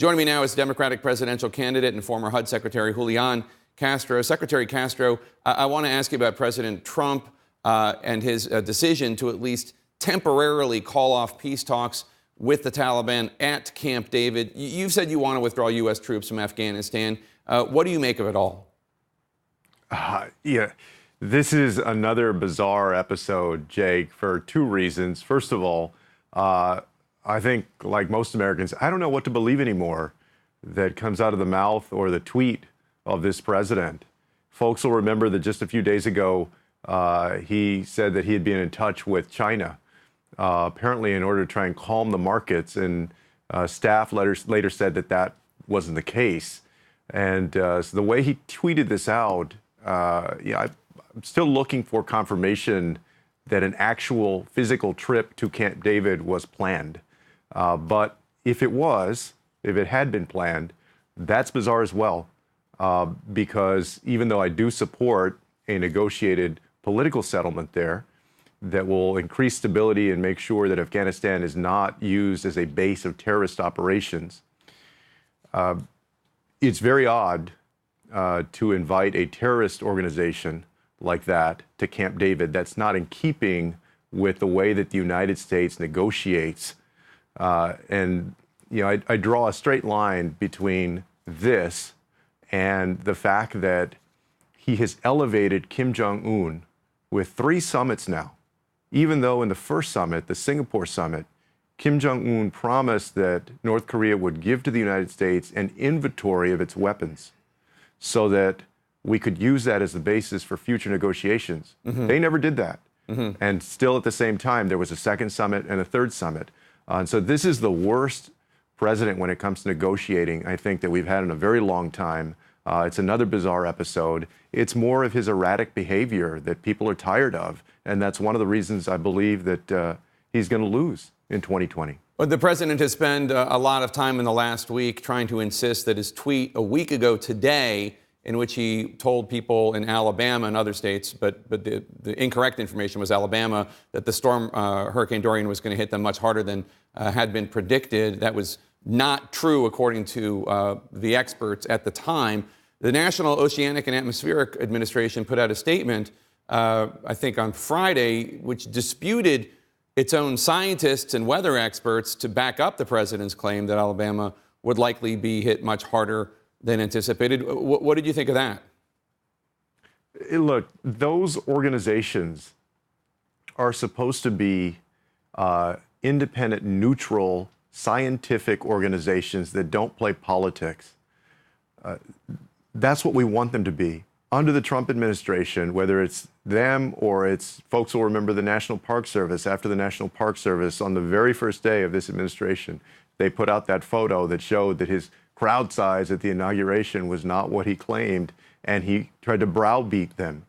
Joining me now is Democratic presidential candidate and former HUD Secretary Julian Castro. Secretary Castro, I want to ask you about President Trump and his decision to at least temporarily call off peace talks with the Taliban at Camp David. You've said you want to withdraw U.S. troops from Afghanistan. What do you make of it all? This is another bizarre episode, Jake, for two reasons. First of all, I think, like most Americans, I don't know what to believe anymore that comes out of the mouth or the tweet of this president. Folks will remember that just a few days ago, he said that he had been in touch with China, apparently in order to try and calm the markets, and staff later said that that wasn't the case. And so the way he tweeted this out, I'm still looking for confirmation that an actual physical trip to Camp David was planned. But if it had been planned, that's bizarre as well, because even though I do support a negotiated political settlement there that will increase stability and make sure that Afghanistan is not used as a base of terrorist operations, it's very odd to invite a terrorist organization like that to Camp David. That's not in keeping with the way that the United States negotiates. And I draw a straight line between this and the fact that he has elevated Kim Jong-un with 3 summits now, even though in the first summit, the Singapore summit, Kim Jong-un promised that North Korea would give to the United States an inventory of its weapons so that we could use that as the basis for future negotiations. Mm-hmm. They never did that. Mm-hmm. And still at the same time, there was a second summit and a third summit. And so this is the worst president when it comes to negotiating, I think, that we've had in a very long time. It's another bizarre episode. It's more of his erratic behavior that people are tired of. And that's one of the reasons I believe that he's going to lose in 2020. Well, the president has spent a lot of time in the last week trying to insist that his tweet a week ago today, in which he told people in Alabama and other states, but the incorrect information was Alabama, that the storm Hurricane Dorian was going to hit them much harder than had been predicted. That was not true, according to the experts at the time. The National Oceanic and Atmospheric Administration put out a statement, I think on Friday, which disputed its own scientists and weather experts to back up the president's claim that Alabama would likely be hit much harder than anticipated. What did you think of that? Look, those organizations are supposed to be independent, neutral, scientific organizations that don't play politics. That's what we want them to be. Under the Trump administration, whether it's them or it's folks will remember the National Park Service. After the National Park Service, on the very first day of this administration, they put out that photo that showed that his crowd size at the inauguration was not what he claimed, and he tried to browbeat them.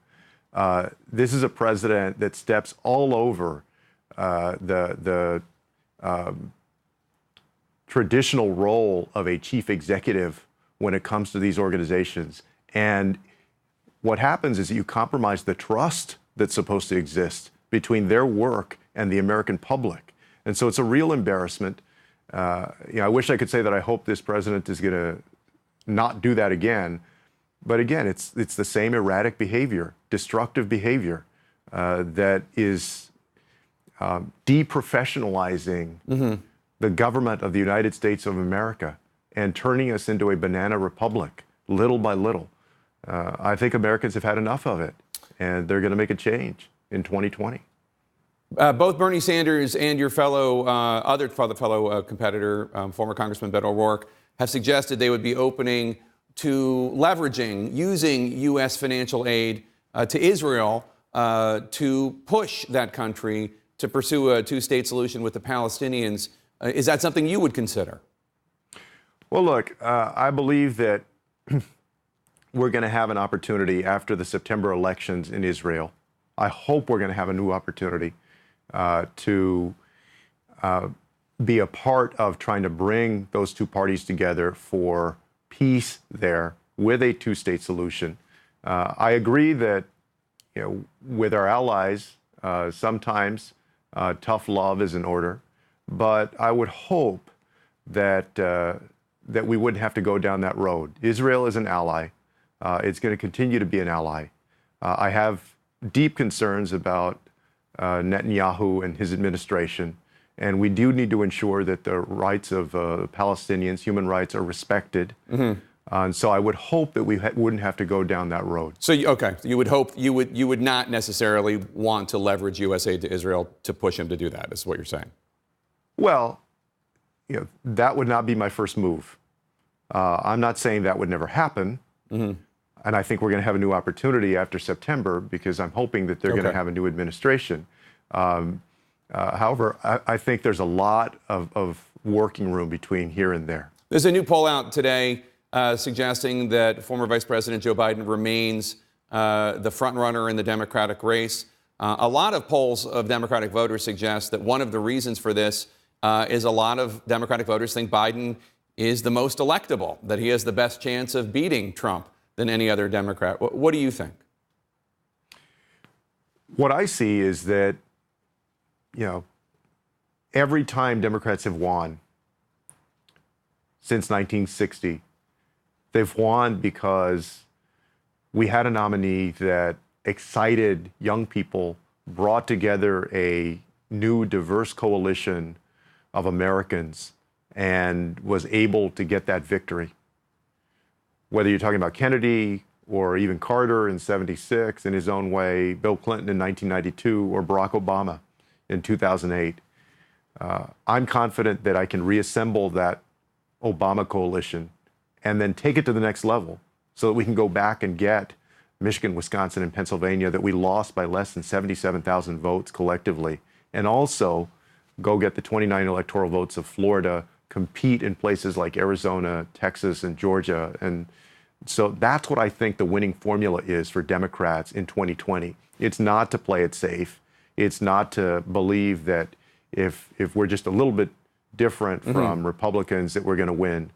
This is a president that steps all over the traditional role of a chief executive when it comes to these organizations. And what happens is that you compromise the trust that's supposed to exist between their work and the American public. And so it's a real embarrassment. I wish I could say that I hope this president is going to not do that again. But again, it's the same erratic behavior, destructive behavior that is deprofessionalizing mm-hmm. the government of the United States of America and turning us into a banana republic little by little. I think Americans have had enough of it, and they're going to make a change in 2020. Both Bernie Sanders and your other fellow competitor, former Congressman Beto O'Rourke, have suggested they would be opening to using U.S. financial aid to Israel to push that country to pursue a two-state solution with the Palestinians. Is that something you would consider? Well, look, I believe that we're going to have an opportunity after the September elections in Israel. I hope we're going to have a new opportunity to be a part of trying to bring those two parties together for peace there with a two-state solution. I agree that, with our allies, sometimes tough love is in order, but I would hope that that we wouldn't have to go down that road. Israel is an ally. It's going to continue to be an ally. I have deep concerns about Netanyahu and his administration, and we do need to ensure that the rights of Palestinians, human rights, are respected. And so I would hope that we wouldn't have to go down that road. So, okay, you would hope you would not necessarily want to leverage U.S. aid to Israel to push him to do that, is what you're saying. Well, that would not be my first move. I'm not saying that would never happen. And I think we're going to have a new opportunity after September because I'm hoping that they're going to have a new administration. However, I think there's a lot of working room between here and there. There's a new poll out today suggesting that former Vice President Joe Biden remains the front runner in the Democratic race. A lot of polls of Democratic voters suggest that one of the reasons for this is a lot of Democratic voters think Biden is the most electable, that he has the best chance of beating Trump than any other Democrat. What do you think? What I see is that, every time Democrats have won since 1960, they've won because we had a nominee that excited young people, brought together a new, diverse coalition of Americans, and was able to get that victory. Whether you're talking about Kennedy or even Carter in '76 in his own way, Bill Clinton in 1992, or Barack Obama in 2008, I'm confident that I can reassemble that Obama coalition and then take it to the next level so that we can go back and get Michigan, Wisconsin, and Pennsylvania that we lost by less than 77,000 votes collectively, and also go get the 29 electoral votes of Florida, compete in places like Arizona, Texas, and Georgia. And so that's what I think the winning formula is for Democrats in 2020. It's not to play it safe. It's not to believe that if we're just a little bit different from Republicans that we're going to win.